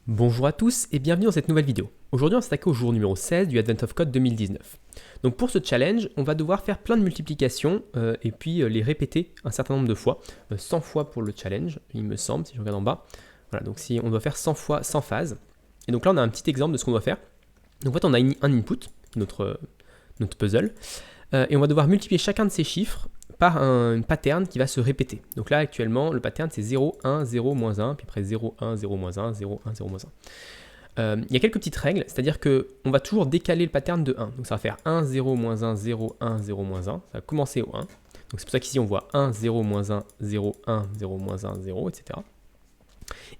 Bonjour à tous et bienvenue dans cette nouvelle vidéo. Aujourd'hui on s'attaque au jour numéro 16 du Advent of Code 2019. Donc pour ce challenge, on va devoir faire plein de multiplications et puis les répéter un certain nombre de fois. 100 fois pour le challenge, il me semble, si je regarde en bas. Voilà, donc si on doit faire 100 fois 100 phases. Et donc là on a un petit exemple de ce qu'on doit faire. Donc en fait on a un input, notre puzzle, et on va devoir multiplier chacun de ces chiffres par un pattern qui va se répéter. Donc là, actuellement, le pattern, c'est 0, 1, 0, moins 1, puis après 0, 1, 0, moins 1, 0, 1, 0, moins 1. Il y a quelques petites règles, c'est-à-dire qu'on va toujours décaler le pattern de 1. Donc ça va faire 1, 0, moins 1, 0, 1, 0, moins 1. Ça va commencer au 1. Donc c'est pour ça qu'ici, on voit 1, 0, moins 1, 0, 1, 0, moins 1, 0, etc.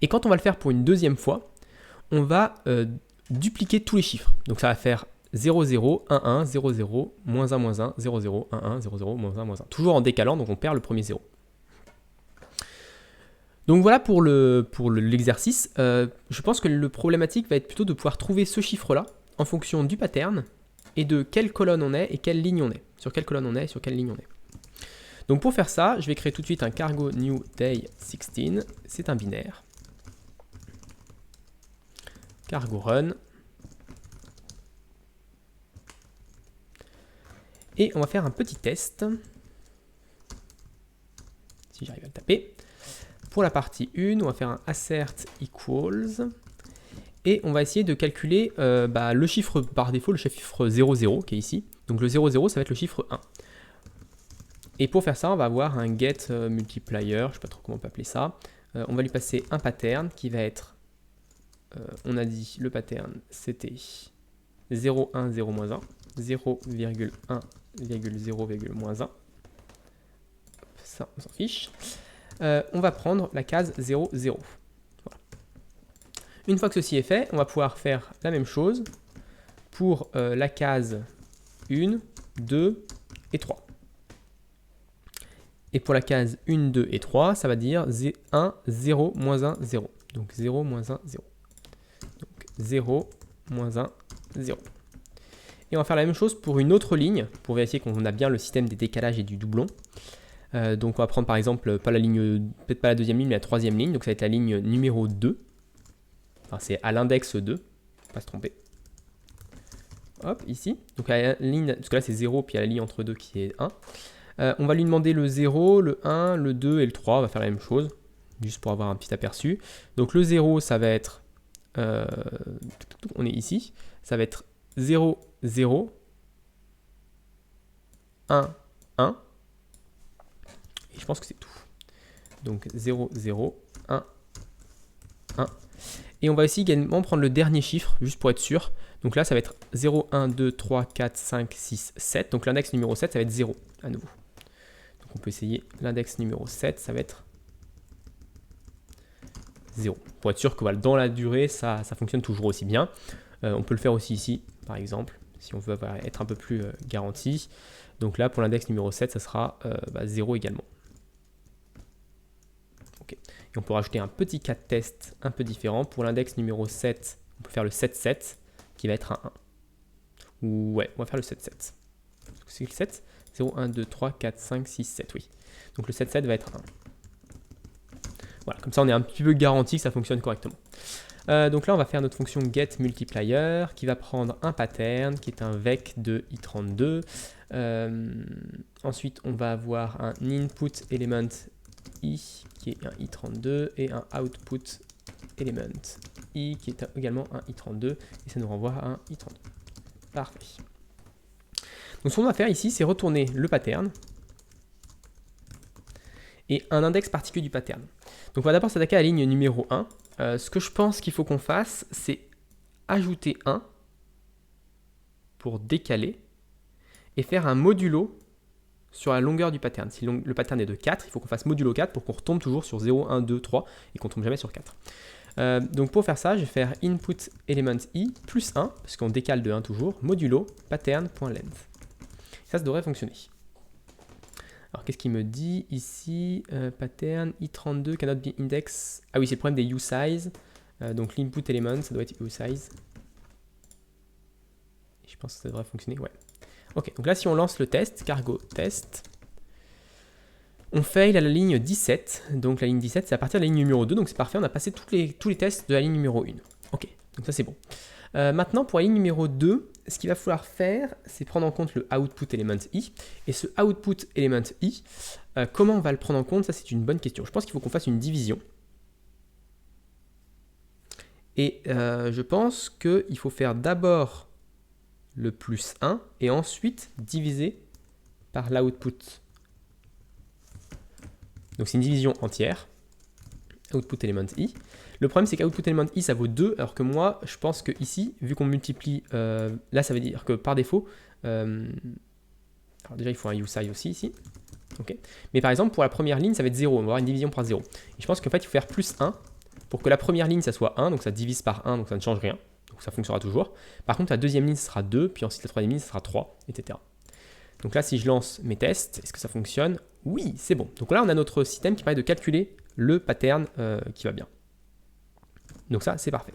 Et quand on va le faire pour une deuxième fois, on va dupliquer tous les chiffres. Donc ça va faire 0, 0, 1, 1, 0, 0, moins 1, moins 1, 0, 0, 1, 1, 0, 0, moins 1, moins 1. Toujours en décalant, donc on perd le premier 0. Donc voilà pour l'exercice. Je pense que le problématique va être plutôt de pouvoir trouver ce chiffre-là en fonction du pattern et de quelle colonne on est et quelle ligne on est. Sur quelle colonne on est et sur quelle ligne on est. Donc pour faire ça, je vais créer tout de suite un cargo new day 16. C'est un binaire. Cargo run. Et on va faire un petit test, si j'arrive à le taper. Pour la partie 1, on va faire un assert equals, et on va essayer de calculer le chiffre par défaut, le chiffre 0, 0 qui est ici. Donc le 0, 0, ça va être le chiffre 1. Et pour faire ça, on va avoir un get multiplier, je ne sais pas trop comment on peut appeler ça. On va lui passer un pattern qui va être, on a dit le pattern c'était 0, 1, 0, moins 1, 0,1, 0, moins 1. Ça, on s'en fiche. On va prendre la case 0, 0. Voilà. Une fois que ceci est fait, on va pouvoir faire la même chose pour la case 1, 2 et 3. Et pour la case 1, 2 et 3, ça va dire 1, 0, moins 1, 0. Donc 0, moins 1, 0. Donc 0, moins 1, 0. Et on va faire la même chose pour une autre ligne, pour vérifier qu'on a bien le système des décalages et du doublon. Donc on va prendre par exemple, peut-être pas la deuxième ligne, mais la troisième ligne. Donc ça va être la ligne numéro 2. Enfin, c'est à l'index 2, pas se tromper. Hop, ici. Donc à la ligne, parce que là c'est 0, puis il y a la ligne entre 2 qui est 1. On va lui demander le 0, le 1, le 2 et le 3. On va faire la même chose, juste pour avoir un petit aperçu. Donc le 0, ça va être, on est ici, ça va être 0, 0, 1, 1, et je pense que c'est tout. Donc 0, 0, 1, 1. Et on va aussi également prendre le dernier chiffre, juste pour être sûr. Donc là, ça va être 0, 1, 2, 3, 4, 5, 6, 7. Donc l'index numéro 7, ça va être 0, à nouveau. Donc on peut essayer l'index numéro 7, ça va être 0. Pour être sûr que voilà, dans la durée, ça fonctionne toujours aussi bien. On peut le faire aussi ici, par exemple, si on veut être un peu plus garanti. Donc là, pour l'index numéro 7, ça sera 0 également. Okay. Et on peut rajouter un petit cas de test un peu différent. Pour l'index numéro 7, on peut faire le 7, 7, qui va être un 1. Ou ouais, on va faire le 7, 7. C'est le 7 0, 1, 2, 3, 4, 5, 6, 7, oui. Donc le 7, 7 va être 1. Voilà, comme ça on est un petit peu garanti que ça fonctionne correctement. Donc là, on va faire notre fonction getMultiplier qui va prendre un pattern qui est un vec de i32. Ensuite, on va avoir un input element i qui est un i32 et un output element i qui est également un i32 et ça nous renvoie à un i32. Parfait. Donc ce qu'on va faire ici, c'est retourner le pattern et un index particulier du pattern. Donc on va d'abord s'attaquer à la ligne numéro 1. Ce que je pense qu'il faut qu'on fasse, c'est ajouter 1 pour décaler et faire un modulo sur la longueur du pattern. Si le pattern est de 4, il faut qu'on fasse modulo 4 pour qu'on retombe toujours sur 0, 1, 2, 3 et qu'on ne tombe jamais sur 4. Donc pour faire ça, je vais faire input element i plus 1, parce qu'on décale de 1 toujours, modulo pattern.length. Ça devrait fonctionner. Alors qu'est-ce qu'il me dit ici? Pattern i32 cannot be index. Ah oui, c'est le problème des usize. Donc l'input element, ça doit être usize. Je pense que ça devrait fonctionner, ouais. Ok, donc là si on lance le test, cargo test, on fail à la ligne 17. Donc la ligne 17, c'est à partir de la ligne numéro 2, donc c'est parfait, on a passé tous les tests de la ligne numéro 1. Donc ça c'est bon. Maintenant pour la ligne numéro 2, ce qu'il va falloir faire, c'est prendre en compte le output element i. Et ce output element i, comment on va le prendre en compte? Ça c'est une bonne question. Je pense qu'il faut qu'on fasse une division. Et je pense qu'il faut faire d'abord le plus 1 et ensuite diviser par l'output. Donc c'est une division entière. Output element i. Le problème c'est qu'output element i ça vaut 2, alors que moi je pense que ici, vu qu'on multiplie, là ça veut dire que par défaut, alors déjà il faut un usize aussi ici, okay. Mais par exemple pour la première ligne ça va être 0, on va avoir une division par 0. Et je pense qu'en fait il faut faire plus 1 pour que la première ligne ça soit 1, donc ça divise par 1, donc ça ne change rien, donc ça fonctionnera toujours. Par contre la deuxième ligne ça sera 2, puis ensuite la troisième ligne ça sera 3, etc. Donc là si je lance mes tests, est-ce que ça fonctionne? Oui, c'est bon. Donc là on a notre système qui permet de calculer le pattern qui va bien. Donc ça, c'est parfait.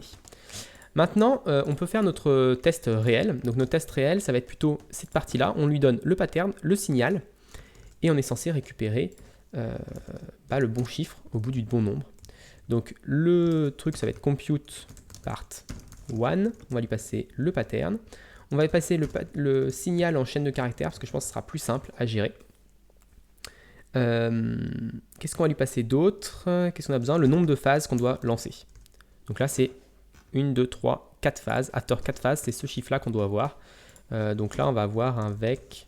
Maintenant, on peut faire notre test réel. Donc notre test réel, ça va être plutôt cette partie-là. On lui donne le pattern, le signal, et on est censé récupérer le bon chiffre au bout du bon nombre. Donc le truc, ça va être compute part 1. On va lui passer le pattern. On va lui passer le signal en chaîne de caractères, parce que je pense que ce sera plus simple à gérer. Qu'est-ce qu'on va lui passer d'autre? Qu'est-ce qu'on a besoin? Le nombre de phases qu'on doit lancer. Donc là, c'est 1, 2, 3, 4 phases. After 4 phases, c'est ce chiffre-là qu'on doit avoir. Donc là, on va avoir un vec.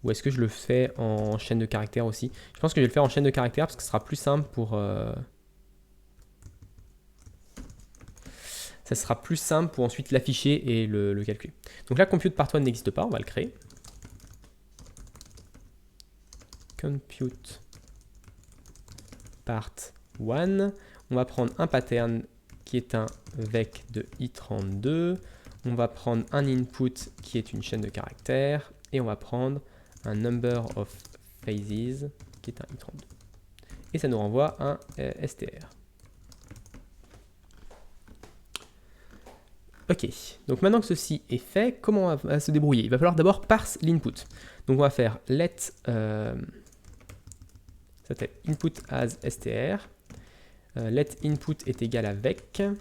Ou est-ce que je le fais en chaîne de caractères aussi? Je pense que je vais le faire en chaîne de caractères parce que ce sera plus simple pour... Ça sera plus simple pour ensuite l'afficher et le calculer. Donc là, compute part 1 n'existe pas, on va le créer. Compute part 1. On va prendre un pattern qui est un vec de i32. On va prendre un input qui est une chaîne de caractères. Et on va prendre un number of phases qui est un i32. Et ça nous renvoie un str. Ok, donc maintenant que ceci est fait, comment on va se débrouiller? Il va falloir d'abord parse l'input. Donc on va faire let input as str. Let input est égal à vec. Donc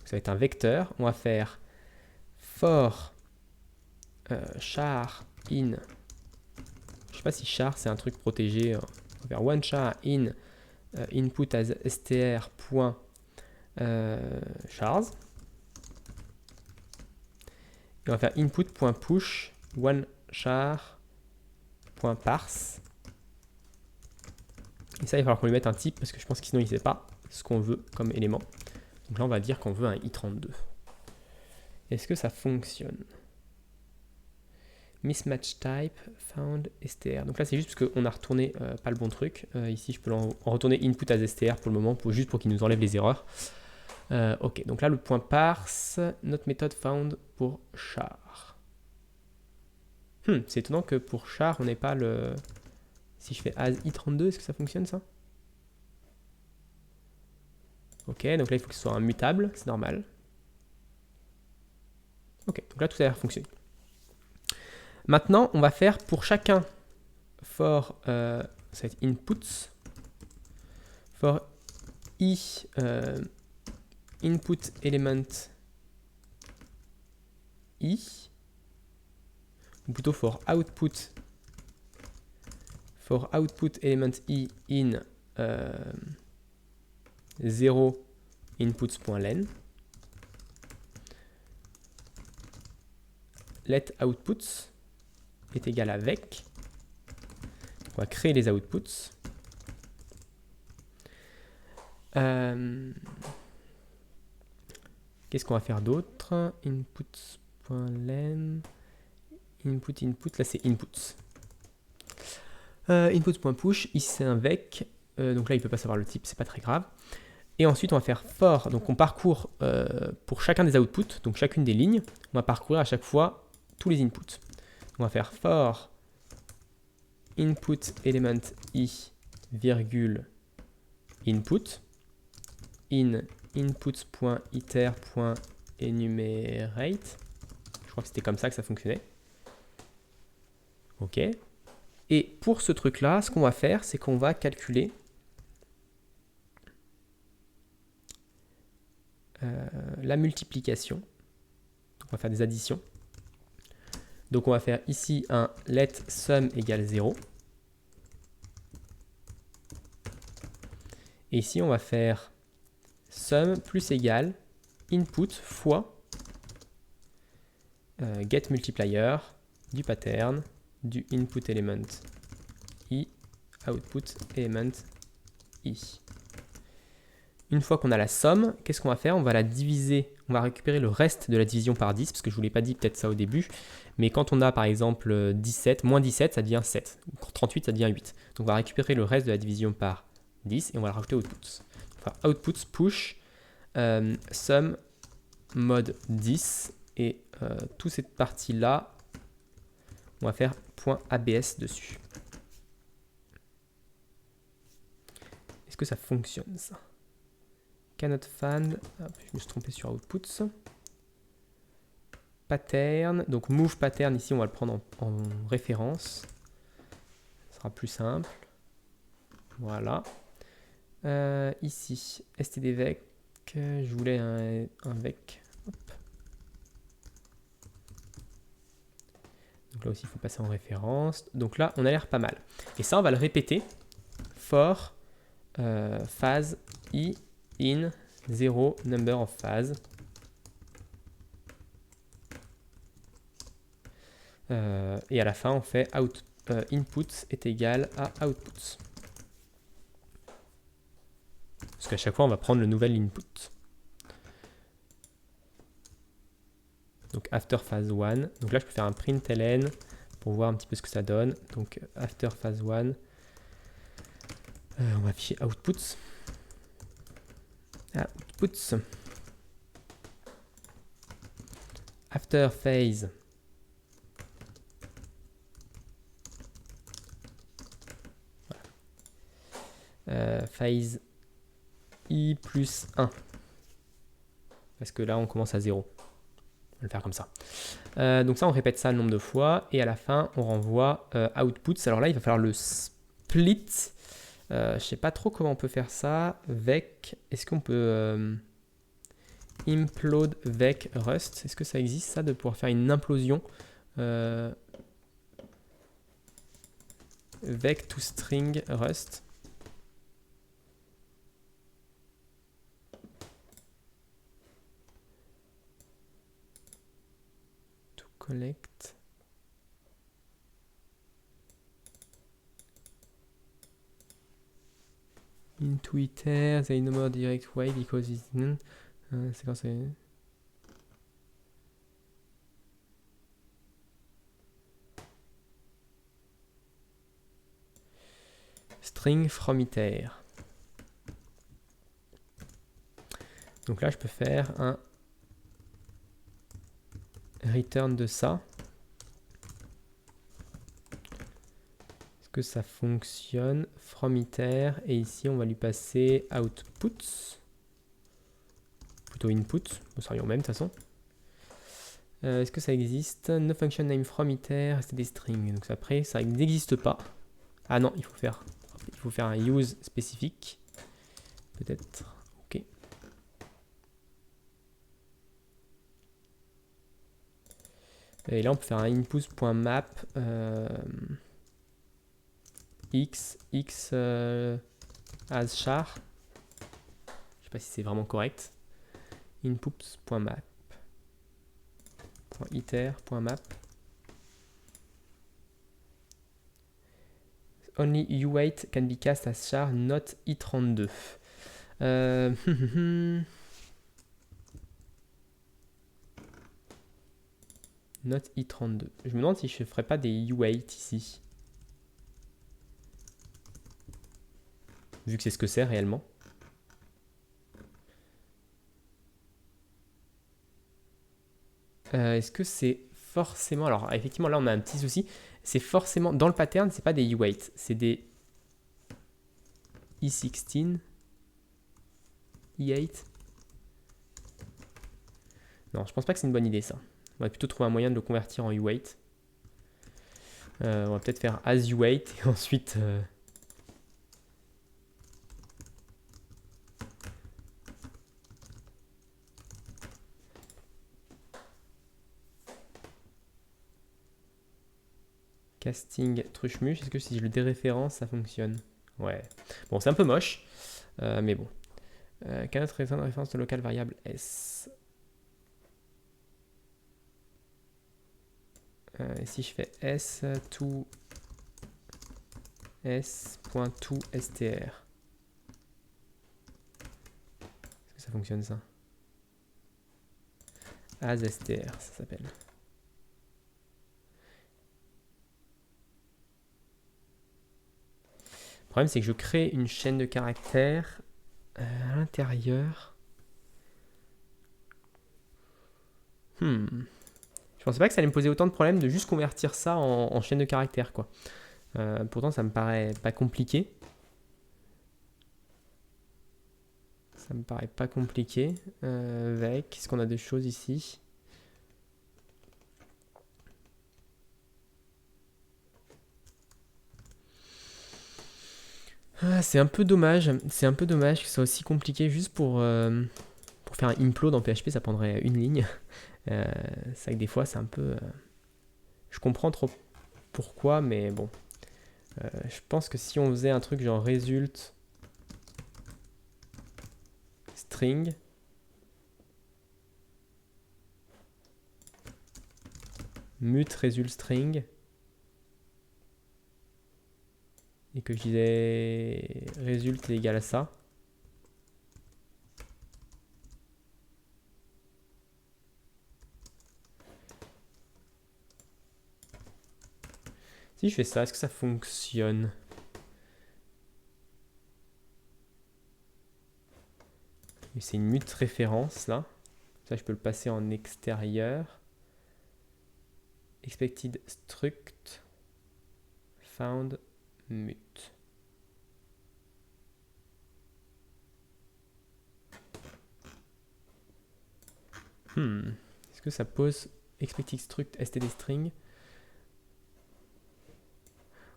ça va être un vecteur. On va faire for char in. Je sais pas si char c'est un truc protégé. On va faire one char in input as str point chars. Et on va faire input.push one char point parse. Et ça, il va falloir qu'on lui mette un type parce que je pense que sinon il ne sait pas ce qu'on veut comme élément. Donc là, on va dire qu'on veut un i32. Est-ce que ça fonctionne? Mismatch type found str. Donc là, c'est juste parce qu'on a retourné pas le bon truc. Ici, je peux en retourner input as str pour le moment, juste pour qu'il nous enlève les erreurs. Ok, donc là, le point parse, notre méthode found pour char. C'est étonnant que pour char, on n'ait pas le... Si je fais as i32, est-ce que ça fonctionne ça? Ok, donc là il faut que ce soit un mutable, c'est normal. Ok, donc là tout a l'air fonctionner. Maintenant, on va faire pour chacun for, ça va être inputs, for i input element i, ou plutôt for output element i in 0 inputs.len. Let outputs est égal à vec. On va créer les outputs. Qu'est-ce qu'on va faire d'autre? Inputs.len. Input, là c'est inputs. Inputs.push, ici c'est un vec, donc là il ne peut pas savoir le type, c'est pas très grave. Et ensuite on va faire for, donc on parcourt pour chacun des outputs, donc chacune des lignes, on va parcourir à chaque fois tous les inputs. On va faire for input element i virgule input in inputs.iter.enumerate. Je crois que c'était comme ça que ça fonctionnait. Ok. Et pour ce truc-là, ce qu'on va faire, c'est qu'on va calculer la multiplication. Donc, on va faire des additions. Donc on va faire ici un let sum égale 0. Et ici on va faire sum plus égal input fois get multiplier du pattern du input element i output element i. Une fois qu'on a la somme, qu'est-ce qu'on va faire? On va la diviser, on va récupérer le reste de la division par 10, parce que je ne vous l'ai pas dit peut-être ça au début, mais quand on a par exemple 17, moins 17, ça devient 7, 38, ça devient 8. Donc on va récupérer le reste de la division par 10 et on va le rajouter outputs. Enfin, outputs push sum mode 10 et toute cette partie-là, on va faire .abs dessus. Est-ce que ça fonctionne ça? Cannot find, hop, je me suis trompé sur outputs. Pattern, donc move pattern ici on va le prendre en référence. Ce sera plus simple. Voilà. Ici, stdvec, je voulais un vec. Hop. Donc là aussi il faut passer en référence. Donc là on a l'air pas mal. Et ça on va le répéter. For phase i in 0 number of phase. Et à la fin, on fait input est égal à output. Parce qu'à chaque fois, on va prendre le nouvel input. Donc after phase 1. Donc là, je peux faire un println pour voir un petit peu ce que ça donne. Donc after phase 1, on va afficher outputs. Outputs. After phase. Phase i plus 1. Parce que là, on commence à 0. On va le faire comme ça. Donc ça, on répète ça un nombre de fois. Et à la fin, on renvoie outputs. Alors là, il va falloir le split. Je ne sais pas trop comment on peut faire ça. Vec. Est-ce qu'on peut implode vec rust? Est-ce que ça existe ça, de pouvoir faire une implosion vec to string rust? To collect. Into iter, there is no more direct way because it's none. C'est quand c'est. String from iter. Donc là, je peux faire un return de ça. Est-ce que ça fonctionne? From iter. Et ici, on va lui passer outputs. Plutôt input. Bon, ça revient au même de toute façon. Est-ce que ça existe? No function name from iter. C'est des strings. Donc après, ça n'existe pas. Ah non, il faut faire un use spécifique. Peut-être. Ok. Et là, on peut faire un input.map x as char. Je sais pas si c'est vraiment correct. Inputs.map .iter.map only u8 can be cast as char, not i32. Not i32. Je me demande si je ne ferais pas des u8 ici. Vu que c'est ce que c'est réellement. Est-ce que c'est forcément... Alors effectivement là on a un petit souci. C'est forcément... Dans le pattern, c'est pas des u8. C'est des i16. i8. Non, je pense pas que c'est une bonne idée ça. On va plutôt trouver un moyen de le convertir en u8. On va peut-être faire as u8 et ensuite... Casting truchmuche. Est-ce que si je le déréférence, ça fonctionne? Ouais. Bon, c'est un peu moche, mais bon. Cannot return référence de local variable s. Et si je fais s to s.toStr, est-ce que ça fonctionne ça? asstr, ça s'appelle. Le problème, c'est que je crée une chaîne de caractères à l'intérieur. Je pensais pas que ça allait me poser autant de problèmes de juste convertir ça en chaîne de caractères, quoi. Pourtant, ça me paraît pas compliqué. Ça me paraît pas compliqué. Avec, est-ce qu'on a des choses ici? C'est un peu dommage. C'est un peu dommage que ce soit aussi compliqué juste pour faire un implode en PHP, ça prendrait une ligne. C'est vrai que des fois, c'est un peu... je comprends trop pourquoi, mais bon. Je pense que si on faisait un truc genre result string, mut result string, et que je disais result est égal à ça, si je fais ça, est-ce que ça fonctionne? C'est une mut référence là. Ça, je peux le passer en extérieur. Expected struct found mut. Est-ce que ça pose expected struct std string?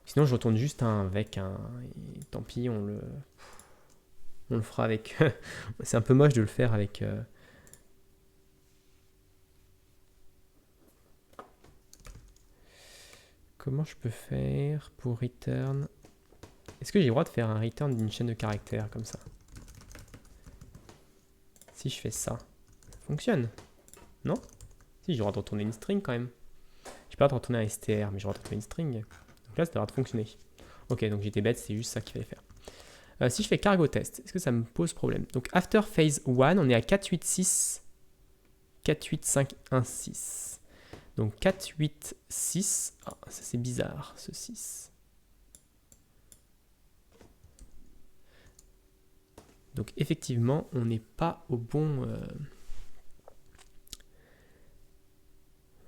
Sinon, je retourne juste un avec un. Et tant pis, on le fera avec. C'est un peu moche de le faire avec. Comment je peux faire pour return? Est-ce que j'ai le droit de faire un return d'une chaîne de caractères comme ça? Si je fais ça, ça fonctionne? Non? Si, j'ai le droit de retourner une string quand même. J'ai pas le droit de retourner un str, mais j'ai le droit de retourner une string. Donc là, ça devrait fonctionner. Ok, donc j'étais bête, c'est juste ça qu'il fallait faire. Si je fais cargo test, est-ce que ça me pose problème? Donc after phase 1, on est à 486, 48516. Donc 486, ah, ça c'est bizarre ce 6. Donc effectivement, on n'est pas au bon...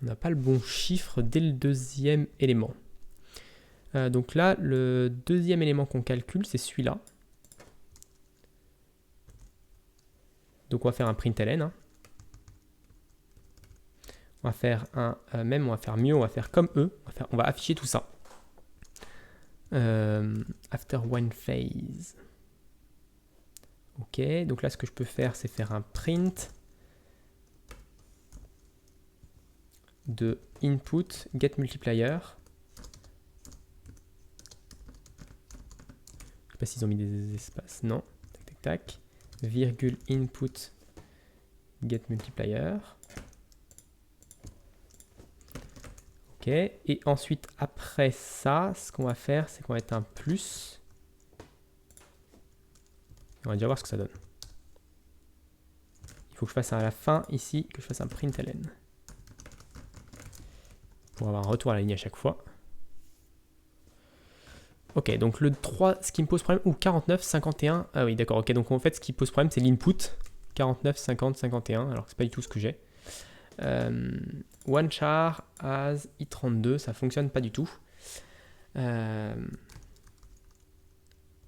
on n'a pas le bon chiffre dès le deuxième élément. Donc là, le deuxième élément qu'on calcule, c'est celui-là. Donc on va faire un println. Hein. On va faire un même, on va faire mieux, on va faire comme eux. On va afficher tout ça. After one phase. Ok, donc là ce que je peux faire, c'est faire un print de input get multiplier. Je sais pas s'ils ont mis des espaces. Non. Tac, tac, tac. Virgule input get multiplier. Ok. Et ensuite, après ça, ce qu'on va faire, c'est qu'on va mettre un plus. On va déjà voir ce que ça donne. Il faut que je fasse à la fin ici, que je fasse un println. Pour avoir un retour à la ligne à chaque fois. Ok, donc le 3, ce qui me pose problème, ou 49, 51, ah oui d'accord, ok, donc en fait ce qui pose problème c'est l'input, 49, 50, 51, alors que c'est pas du tout ce que j'ai. One char as i32, ça fonctionne pas du tout.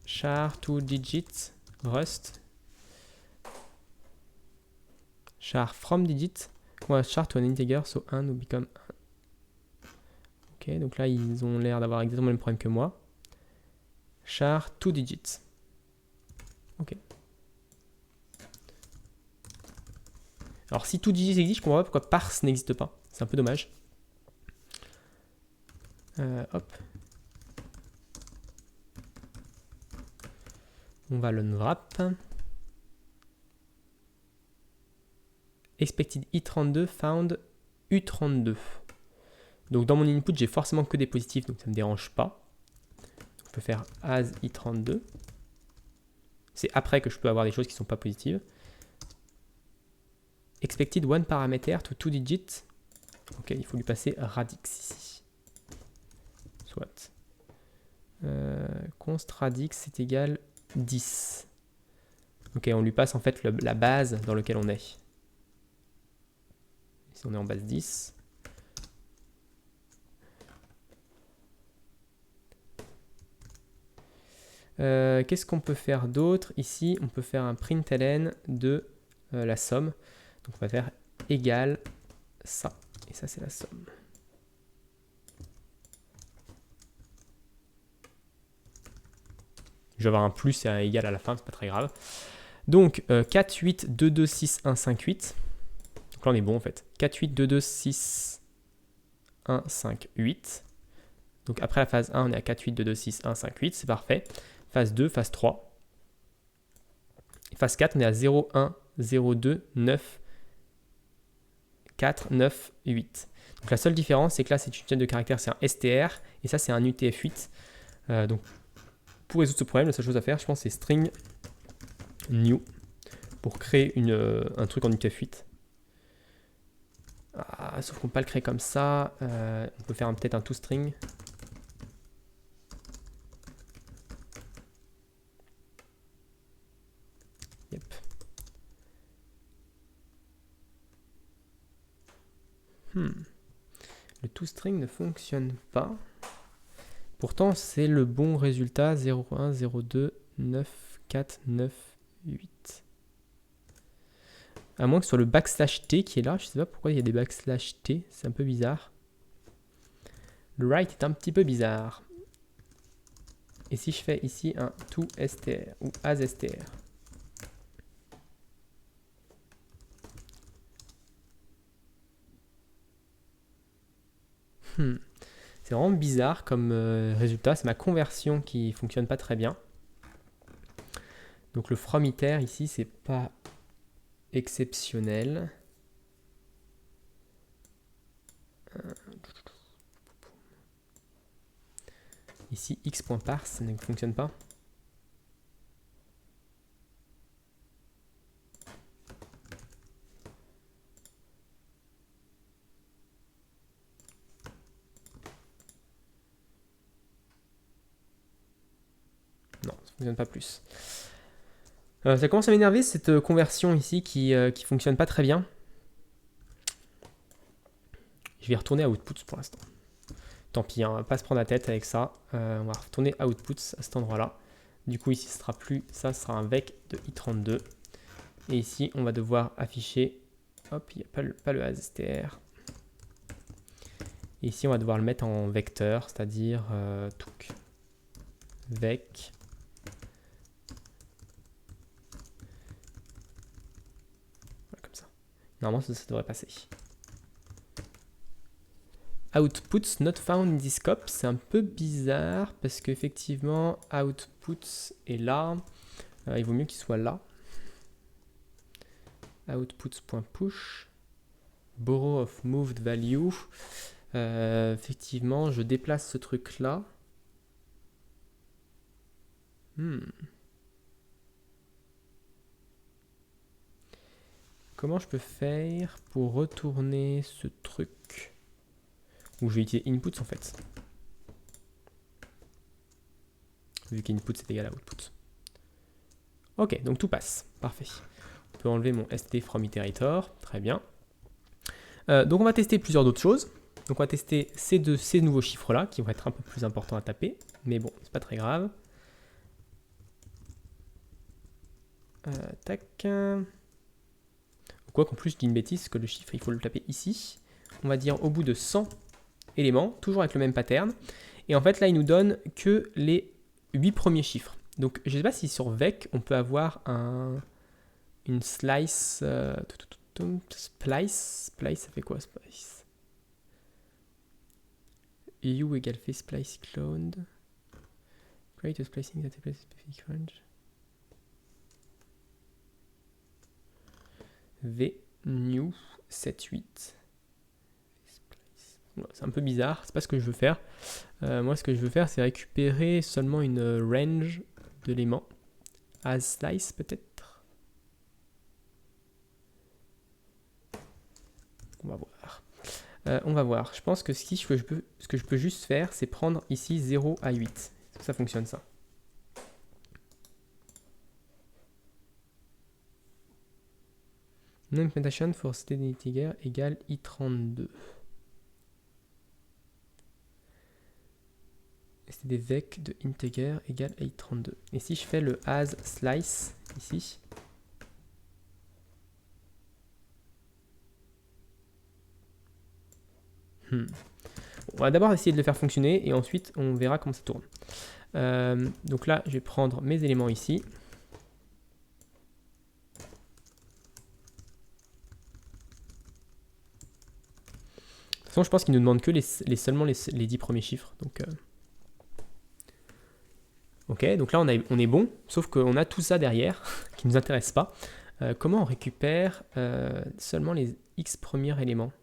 Char 2 digits, rust. Char from digit, char to an integer, so 1 will become 1. Ok, donc là ils ont l'air d'avoir exactement le même problème que moi. Char 2 digits. Ok. Alors si 2 digits existe, je comprends pas pourquoi parse n'existe pas. C'est un peu dommage. Hop. On va l'unwrap. Expected i32 found u32. Donc dans mon input, j'ai forcément que des positifs, donc ça ne me dérange pas. Je peux faire as i32. C'est après que je peux avoir des choses qui ne sont pas positives. Expected one parameter to 2 digits. Ok, il faut lui passer radix ici. Soit. Const radix est égal 10. Ok, on lui passe en fait la base dans laquelle on est. Ici on est en base 10. Qu'est-ce qu'on peut faire d'autre? Ici, on peut faire un println de la somme. Donc on va faire égal ça. Et ça, c'est la somme. Je vais avoir un plus et un égal à la fin, c'est pas très grave. Donc 4, 8, 2, 2, 6, 1, 5, 8. Donc là, on est bon en fait. 4, 8, 2, 2, 6, 1, 5, 8. Donc après la phase 1, on est à 4, 8, 2, 2, 6, 1, 5, 8. C'est parfait. Phase 2, phase 3. Et phase 4, on est à 0, 1, 0, 2, 9, 4, 9, 8. Donc la seule différence, c'est que là, c'est une chaîne de caractères, c'est un str, et ça, c'est un UTF-8. Donc pour résoudre ce problème, la seule chose à faire, je pense, c'est string new pour créer un truc en UTF-8. Ah, sauf qu'on ne peut pas le créer comme ça. On peut faire peut-être un toString. Yep. Le toString ne fonctionne pas. Pourtant, c'est le bon résultat. 0, 1, 0, 2, 9, 4, 9, 8. À moins que ce soit le backslash T qui est là. Je ne sais pas pourquoi il y a des backslash T. C'est un peu bizarre. Le write est un petit peu bizarre. Et si je fais ici un toStr ou asstr. C'est vraiment bizarre comme résultat. C'est ma conversion qui fonctionne pas très bien. Donc le from iter ici, c'est pas exceptionnel. Ici, x.parse, ça ne fonctionne pas. Non, ça ne fonctionne pas plus. Ça commence à m'énerver cette conversion ici qui fonctionne pas très bien. Je vais retourner à outputs pour l'instant. Tant pis, hein, on va pas se prendre la tête avec ça. On va retourner à outputs à cet endroit-là. Du coup, ici, ce sera plus ça, ce sera un vec de i32. Et ici, on va devoir afficher. Hop, il n'y a pas le asstr. Et ici, on va devoir le mettre en vecteur, c'est-à-dire touk vec. Voilà, comme ça. Normalement, ça devrait passer. Outputs not found in this scope, c'est un peu bizarre parce qu'effectivement, outputs est là. Il vaut mieux qu'il soit là. Outputs.push. Borrow of moved value. Effectivement, je déplace ce truc-là. Comment je peux faire pour retourner ce truc? Ou je vais utiliser inputs en fait. Vu qu'input c'est égal à output. Ok, donc tout passe. Parfait. On peut enlever mon st from iterator. Très bien. Donc on va tester plusieurs autres choses. Donc on va tester ces nouveaux chiffres-là qui vont être un peu plus importants à taper. Mais bon, c'est pas très grave. Tac. Quoi qu'en plus je dis une bêtise, que le chiffre il faut le taper ici. On va dire au bout de 100 éléments, toujours avec le même pattern. Et en fait là il nous donne que les 8 premiers chiffres. Donc je ne sais pas si sur vec on peut avoir une slice. Splice ça fait quoi splice? u égale fait splice cloned. Create a splicing that a specific range. V new 78. C'est un peu bizarre, c'est pas ce que je veux faire. Moi, ce que je veux faire, c'est récupérer seulement une range d'éléments. As slice, peut-être. On va voir. On va voir. Je pense que ce que je peux juste faire, c'est prendre ici 0 à 8. Ça fonctionne, ça. Non-implementation for steady integer égale i32. C'est des vec de integer égale à i32. Et si je fais le as slice ici, on va d'abord essayer de le faire fonctionner et ensuite on verra comment ça tourne. Donc là, je vais prendre mes éléments ici. De toute façon, je pense qu'il nous demande que seulement les 10 premiers chiffres. Donc, ok, donc là on est bon, sauf qu'on a tout ça derrière qui ne nous intéresse pas. Comment on récupère seulement les X premiers éléments?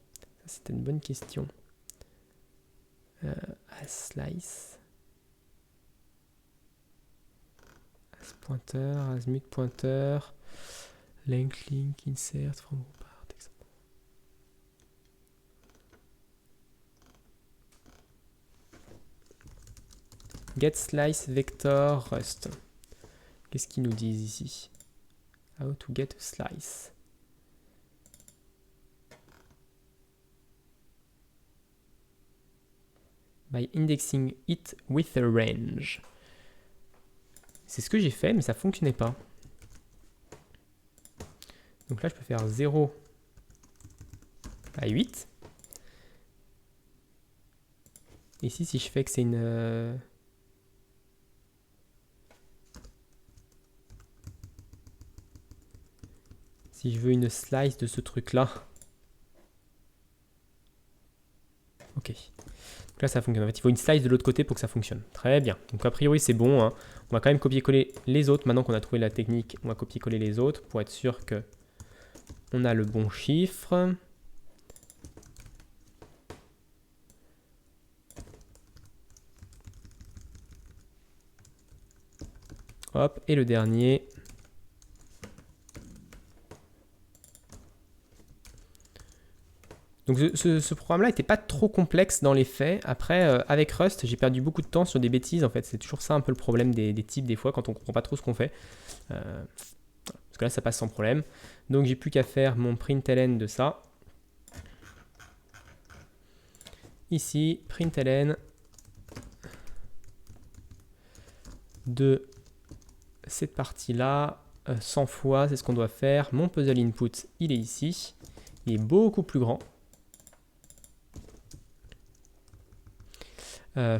C'était une bonne question. As slice, as pointer, as mute pointer, link, insert, from part, etc. Get slice vector rust. Qu'est-ce qu'ils nous disent ici? How to get a slice. By indexing it with a range. C'est ce que j'ai fait, mais ça ne fonctionnait pas. Donc là, je peux faire 0 à 8. Ici, si je fais que c'est une... Si je veux une slice de ce truc-là. Ok. Donc là, ça fonctionne. En fait, il faut une slice de l'autre côté pour que ça fonctionne. Très bien. Donc a priori, c'est bon. Hein. On va quand même copier-coller les autres. Maintenant qu'on a trouvé la technique, on va copier-coller les autres pour être sûr que on a le bon chiffre. Hop, et le dernier. Donc ce programme-là n'était pas trop complexe dans les faits. Après, avec Rust, j'ai perdu beaucoup de temps sur des bêtises. En fait, c'est toujours ça un peu le problème des types des fois quand on ne comprend pas trop ce qu'on fait. Parce que là, ça passe sans problème. Donc, j'ai plus qu'à faire mon println de ça. Ici, println de cette partie-là, 100 fois, c'est ce qu'on doit faire. Mon puzzle input, il est ici. Il est beaucoup plus grand.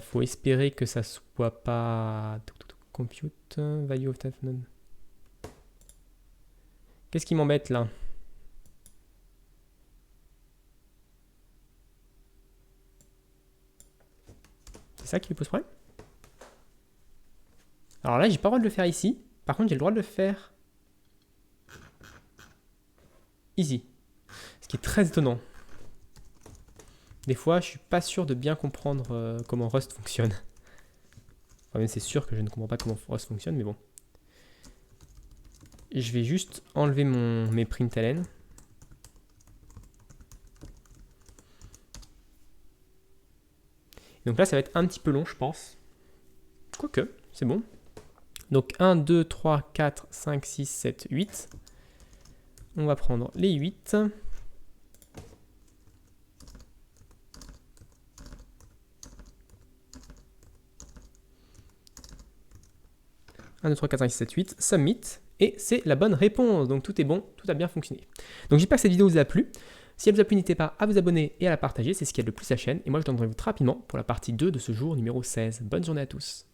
Faut espérer que ça soit pas compute value of type none. Qu'est-ce qui m'embête là? C'est ça qui lui pose problème? Alors là, j'ai pas le droit de le faire ici. Par contre, j'ai le droit de le faire ici. Ce qui est très étonnant. Des fois, je suis pas sûr de bien comprendre comment Rust fonctionne. Enfin, c'est sûr que je ne comprends pas comment Rust fonctionne, mais bon. Je vais juste enlever mes println. Donc là, ça va être un petit peu long, je pense. Quoique, c'est bon. Donc 1, 2, 3, 4, 5, 6, 7, 8. On va prendre les 8. 1, 2, 3, 4, 5, 6, 7, 8, submit, et c'est la bonne réponse. Donc tout est bon, tout a bien fonctionné. Donc j'espère que cette vidéo vous a plu. Si elle vous a plu, n'hésitez pas à vous abonner et à la partager, c'est ce qui aide le plus la chaîne. Et moi je vous retrouve très rapidement pour la partie 2 de ce jour numéro 16. Bonne journée à tous.